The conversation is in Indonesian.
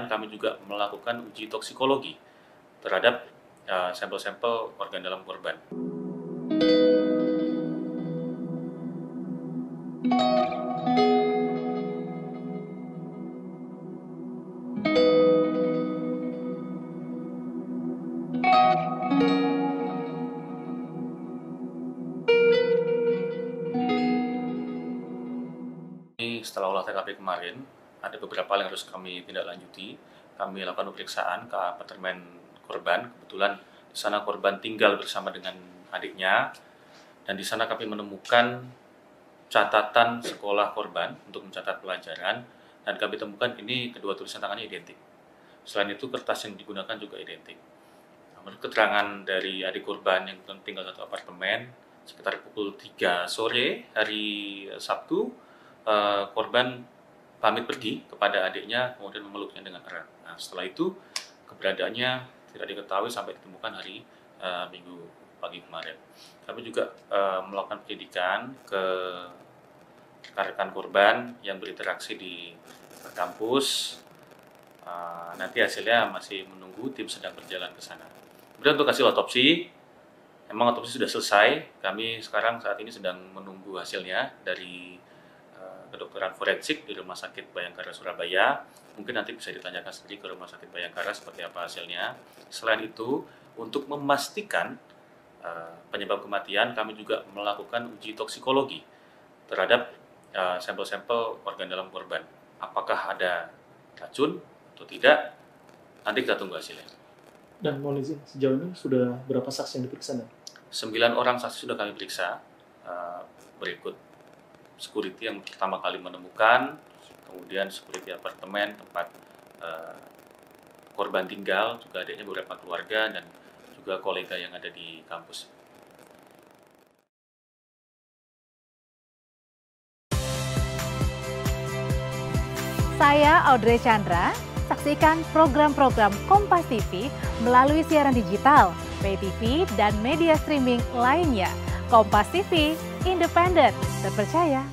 Kami juga melakukan uji toksikologi terhadap sampel-sampel organ dalam korban. Setelah olah TKP kemarin, ada beberapa hal yang harus kami tindak lanjuti. Kami lakukan pemeriksaan ke apartemen korban. Kebetulan di sana korban tinggal bersama dengan adiknya, dan di sana kami menemukan catatan sekolah korban untuk mencatat pelajaran, dan kami temukan ini kedua tulisan tangannya identik. Selain itu, kertas yang digunakan juga identik. Menurut keterangan dari adik korban yang tinggal satu apartemen, sekitar pukul 3 sore hari Sabtu, korban pamit pergi kepada adiknya, kemudian memeluknya dengan erat. Nah, setelah itu keberadaannya tidak diketahui sampai ditemukan hari Minggu pagi kemarin. Kami juga melakukan penyidikan ke rekan korban yang berinteraksi di kampus. Nanti hasilnya masih menunggu, tim sedang berjalan ke sana. Kemudian untuk hasil otopsi, memang otopsi sudah selesai. Kami sekarang saat ini sedang menunggu hasilnya dari kedokteran forensik di Rumah Sakit Bayangkara Surabaya. Mungkin nanti bisa ditanyakan sendiri ke Rumah Sakit Bayangkara seperti apa hasilnya. Selain itu, untuk memastikan penyebab kematian, kami juga melakukan uji toksikologi terhadap sampel-sampel organ dalam korban. Apakah ada racun atau tidak, nanti kita tunggu hasilnya. Dan mohon izin, sejauh ini sudah berapa saksi yang diperiksa? 9 orang saksi sudah kami periksa, berikut security yang pertama kali menemukan, kemudian security apartemen tempat korban tinggal, juga adanya beberapa keluarga dan juga kolega yang ada di kampus. Saya Audrey Chandra, saksikan program-program Kompas TV melalui siaran digital, pay TV, dan media streaming lainnya. Kompas TV, independen, terpercaya,